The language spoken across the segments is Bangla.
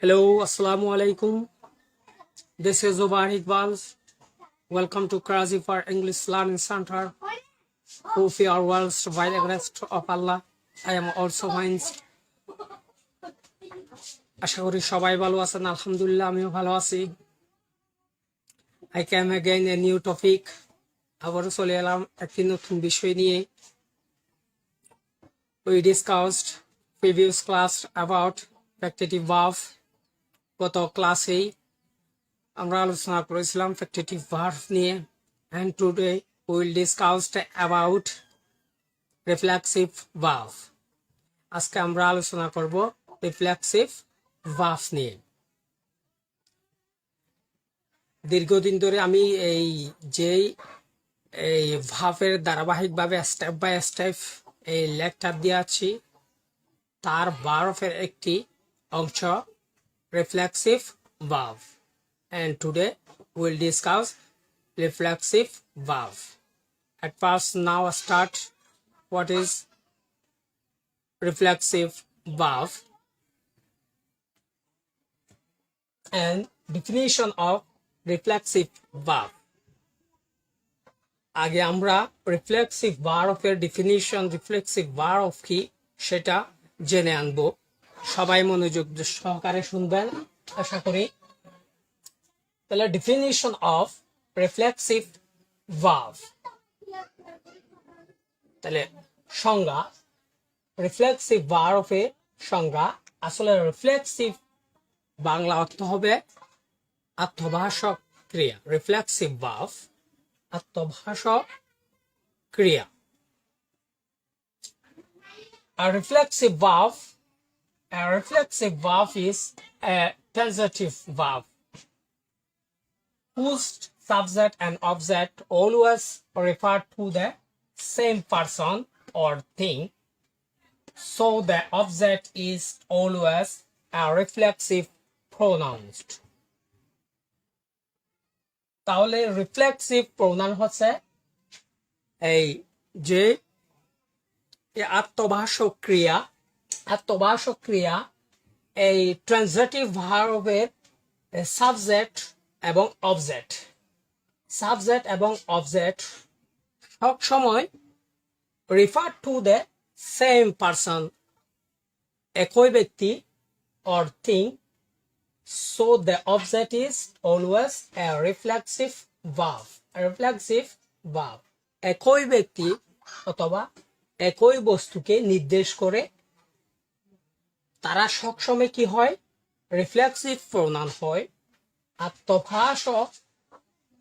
Hello, Assalamu alaikum. This is Zubair Iqbal. Welcome to Karachi for English Learning Center. Hope you are well by the grace of Allah. I am also fine. আশা করি সবাই ভালো আছেন আলহামদুলিল্লাহ আমিও ভালো আছি I came again a new topic আবারো চলে এলাম একটি নতুন বিষয় নিয়ে We discussed previous class about factitive verb গত ক্লাসে আমরা আলোচনা করেছিলাম factitive verb নিয়ে and today we will discuss about reflexive verb আজকে আমরা আলোচনা করব reflexive verb নিয়ে দীর্ঘদিন ধরে আমি এই ভার্বের ধারাবাহিকভাবে স্টেপ বাই স্টেপ এই লেকচার দিয়ে আছি তার ভার্বের একটি অংশ reflexive verb and today we will discuss reflexive verb at first now start what is reflexive verb and definition of reflexive verb আগে আমরা reflexive verb এর definition reflexive verb কি সেটা জেনে আনব সবাই মনোযোগ সহকারে শুনবেন আশা করি তাহলে definition of reflexive verb তাহলে সংজ্ঞা reflexive verb এর সংজ্ঞা আসলে reflexive বাংলা অর্থ হবে আত্মভাষক ক্রিয়া reflexive verb আত্মভাষক ক্রিয়া A reflexive verb is a transitive verb whose subject and object always refer to the same person or thing, so the object is always a reflexive pronounced. তাহলে রিফ্লেক্সিভ প্রোনাউন হচ্ছে এই যে আত্মভাষক ক্রিয়া এই ট্রানজিটিভ ভার্বের সাবজেক্ট এবং অবজেক্ট সব সময় refer to the same person একই ব্যক্তি or thing So the object is always a reflexive verb. একই ব্যক্তি অথবা একই বস্তুকে নির্দেশ করে তারা সবসময় কি হয় রিফ্লেক্সিভ প্রোনাউন হয় আত্মভাষক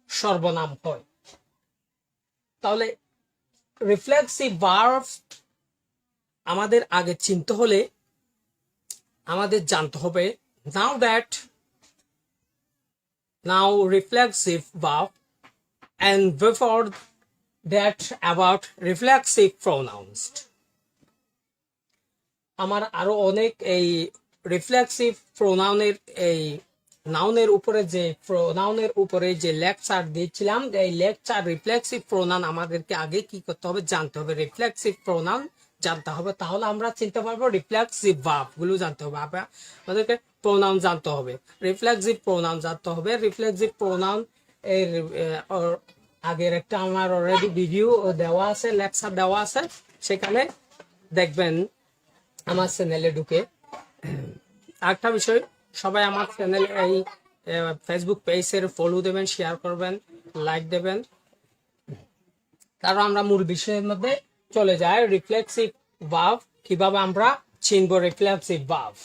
সর্বনাম হয় তাহলে রিফ্লেক্সিভ ভার্ব আমাদের আগে চিনতে হলে আমাদের জানতে হবে Now reflexive verb and before that about reflexive pronouns আমার আরো অনেক এই রিফ্লেক্সিভ প্রোনাউনের এই নাউনের উপরে যে লেকচার দিয়েছিলাম এই লেকচার রিফ্লেক্সিভ প্রোনাউন আমাদেরকে আগে কি করতে হবে জানতে হবে রিফ্লেক্সিভ প্রোনাউন জানতে হবে তাহলে আমরা চিনতে পারবো রিফ্লেক্সিভ ভার্ব গুলো জানতে হবে আমাদেরকে প্রোনাউন জানতে হবে রিফ্লেক্সিভ প্রোনাউন এর আগের একটা আমার অলরেডি ভিডিও দেওয়া আছে লেকচার দেওয়া আছে সেখানে দেখবেন আমার চ্যানেলে ঢুকে আরেকটা বিষয় সবাই আমার চ্যানেল এই ফেসবুক পেজের ফলো দেবেন শেয়ার করবেন লাইক দেবেন কারণ আমরা মূল বিষয়ের মধ্যে চলে যায় রিফ্লেক্সিভ ভার্ব কিভাবে আমরা চিনব reflexive verb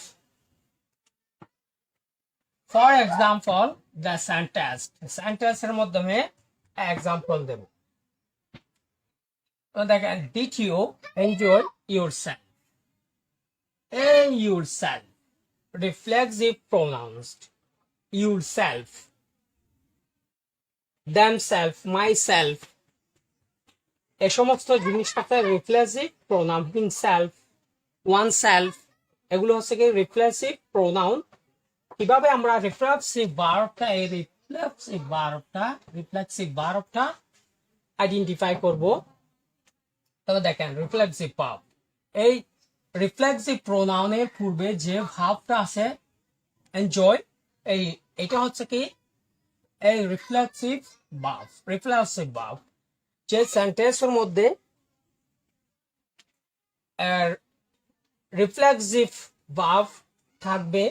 for example the সেন্টেন্সের মাধ্যমে এক্সাম্পল দেব দেখেন did you enjoy yourself reflexive pronouns yourself themself myself এই সমস্ত জিনিসটাতে রিফ্লেক্সিভ প্রোনাউন হিমসেলফ ওয়ানসেলফ এগুলো হচ্ছে কি রিফ্লেক্সিভ প্রোনাউন কিভাবে আমরা রিফ্লেক্সিভ ভার্বটা আইডেন্টিফাই করব তবে দেখেন রিফ্লেক্সিভ ভার্ব এই রিফ্লেক্সিভ প্রোনাউনের পূর্বে যে ভার্বটা আছে এনজয়, এটা হচ্ছে কি এই রিফ্লেক্সিভ ভার্ব। রিফ্লেক্সিভ ভার্ব যে সেন্টেন্সের মধ্যে রিফ্লেক্সিভ ভার্ব থাকবে,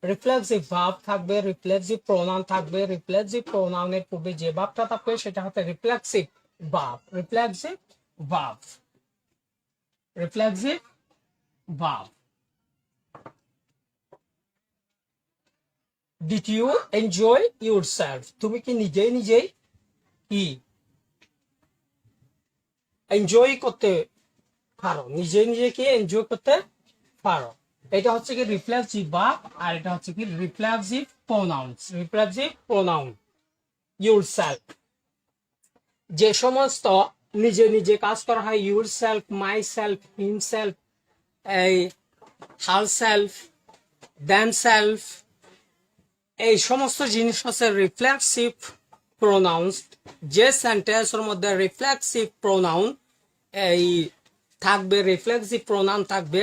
রিফ্লেক্সিভ ভার্ব থাকবে, রিফ্লেক্সিভ প্রোনাউন থাকবে। রিফ্লেক্সিভ প্রোনাউনের পূর্বে যে ভার্বটা থাকবে সেটা হচ্ছে reflexive verb. Reflexive verb, reflexive verb. Did you enjoy yourself? তুমি কি নিজেই নিজেই কি এনজয় করতে পারো? নিজে নিজে কি এনজয় করতে পারো? এটা হচ্ছে কি রিফ্লেক্সিভ ভার্ব, আর এটা হচ্ছে কি reflexive pronouns. Reflexive pronoun yourself, যে সমস্ত নিজে নিজে কাজ করা হয়, ইউরসেলফ, মাই সেলফ, হিমসেলফ, এই হারসেলফ, দেমসেলফ, এই সমস্ত জিনিস হচ্ছে রিফ্লেক্সিভ প্রোনাউন্স। যে সেন্টেন্সের মধ্যে রিফ্লেক্সিভ প্রোনাউন এই থাকবে, রিফ্লেক্সিভ প্রোনাউন থাকবে,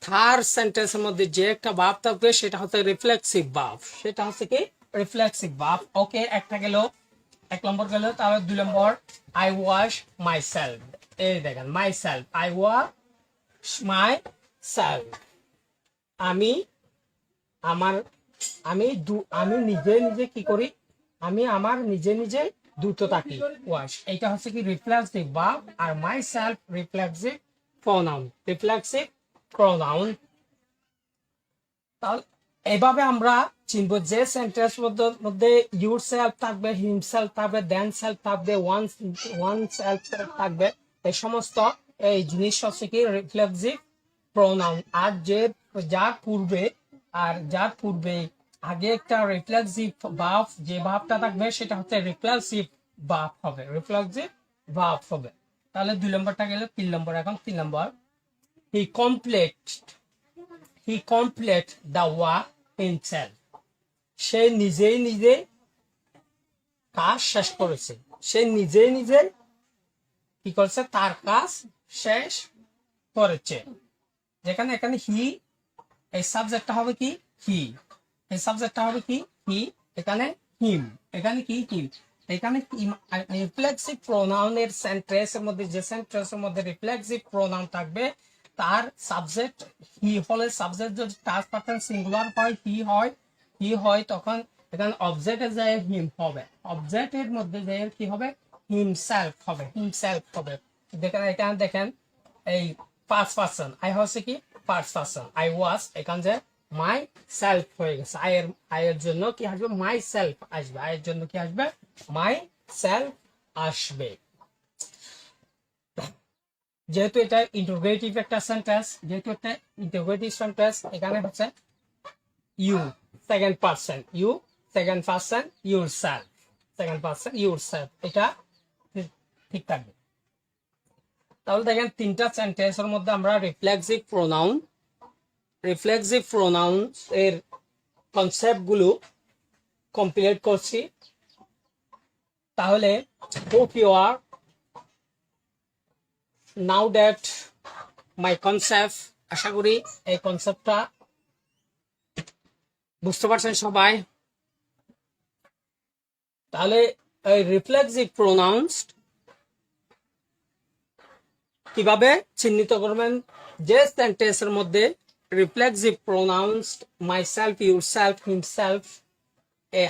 তার সেন্টেন্সের মধ্যে যে একটা ভার্ব থাকবে সেটা হচ্ছে রিফ্লেক্সিভ ভার্ব। সেটা হচ্ছে কি রিফ্লেক্সিভ ভার্ব। ওকে, একটা গেল, এক নম্বর গেল। তাহলে 2 নম্বর, আই ওয়াশ মাই সেলফ। এই দেখেন my self, I wash my self, আমি আমার আমি নিজে নিজে কি করি, আমি আমার নিজে নিজে দ্রুত থাকি। ওয়াশ, এটা হচ্ছে কি রিফ্লেক্সিভ ভার্ব, আর myself reflexive pronoun. Reflexive pronoun. তাহলে এভাবে আমরা চিনব যে সেন্টেন্স মধ্যে ইউর সেলফ থাকবে, হিমসেলফ থাকবে, দেন সেলফ থাকবে, ওয়ান সেলফ থাকবে, এই সমস্ত এই জিনিস হচ্ছে কি রিফ্লেক্সিভ প্রোনাউন। আর যার পূর্বে আগে একটা রিফ্লেক্সিভ ভার্ব, যে ভার্বটা থাকবে সেটা হচ্ছে রিফ্লেক্সিভ ভার্ব হবে। রিফ্লেক্সিভ ভার্ব হবে। তাহলে 2 নম্বরটা গেল। 3 নম্বর, এখন 3 নম্বর, হি কমপ্লিট দ্য ওয়ার্ক হিমসেলফ। সে নিজেই নিজে কাজ শেষ করেছে। সে নিজেই নিজে কি করেছে, তার কাজ শেষ করেছে। যেখানে এখানে হি, এই সাবজেক্টটা হবে কি হি, এই সাবজেক্টটা হবে কি হি, এখানে হিম, এখানে কি হিম। এখানে রিফ্লেক্সিভ প্রোনাউনের সেন্টেন্সের মধ্যে, যে সেন্টেন্সের মধ্যে রিফ্লেক্সিভ প্রোনাউন থাকবে তার সাবজেক্ট হি হলে, সাবজেক্ট যদি টাস্ক পার্সন সিঙ্গুলার হয়, হি হয়, তখন এখানে অবজেক্টে যায় হিম হবে। অবজেক্টের মধ্যে যায় কি হবে, হিমসেলফ হবে। হিমসেলফ হবে। এখানে দেখেন এই ফার্স্ট পার্সন, আই হচ্ছে কি ফার্স্ট পার্সন, আই ওয়াজ, এখানে যে মাই সেলফ হয়ে গেছে। আয়ের জন্য কি আসবে, মাই সেলফ আসবে। আয়ের জন্য কি আসবে, মাই সেলফ আসবে। যেহেতু এটা ইন্টারোগেটিভ একটা সেন্টেন্স, এখানে হচ্ছে ইউ সেকেন্ড পার্সন, ইউরসেলফ, এটা ঠিক থাকবে। তাহলে দেখেন 3টা সেন্টেন্সের মধ্যে আমরা রিফ্লেক্সিভ প্রোনাউন এর কনসেপ্ট গুলো কমপ্লিট করছি। তাহলে hope you are now that my concept, আশা করি এই কনসেপ্টটা বুঝতে পারছেন সবাই। তাহলে এই রিফ্লেক্সিভ প্রোনাউন্স কিভাবে চিহ্নিত করবেন, যে সেন্টেন্সের মধ্যে reflexive pronouns my self, your self, himself,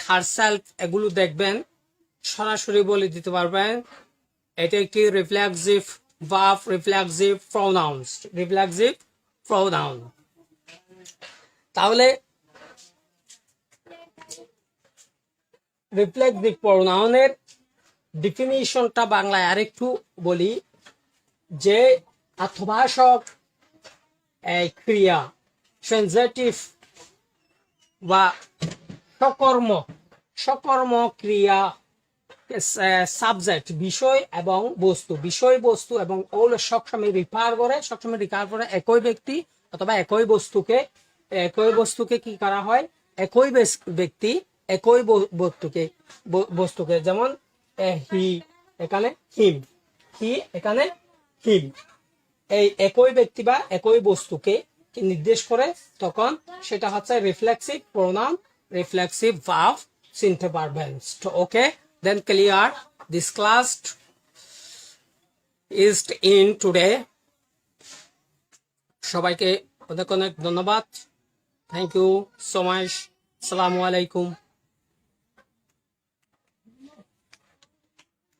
herself, এগুলো দেখবেন, সরাসরি বলে দিতে পারবেন এটা একটি রিফ্লেক্সিভ ভার্ব, রিফ্লেক্সিভ প্রোনাউন। তাহলে রিফ্লেক্সিভ প্রোনাউনের ডেফিনিশনটা বাংলায় আরেকটু বলি, যে আত্মভাষক ক্রিয়া, ট্রানজিটিভ বা সকর্ম ক্রিয়া, সাবজেক্ট বিষয় এবং বস্তু এবং ওগুলো সবসময় রিফার করে একই ব্যক্তি অথবা একই বস্তুকে কি করা হয়, একই ব্যক্তি একই বস্তুকে, যেমন হি এখানে হিম, এখানে হিম, এই একই ব্যক্তি বা একই বস্তুকে কি নির্দেশ করে, তখন সেটা হচ্ছে রিফ্লেক্সিভ প্রোনাউন, রিফ্লেক্সিভ ভার্ব চিনতে পারবেন। Okay, then clear, this class is in today. সবাইকে অনেক অনেক ধন্যবাদ। Thank you so much. আসসালামু আলাইকুম।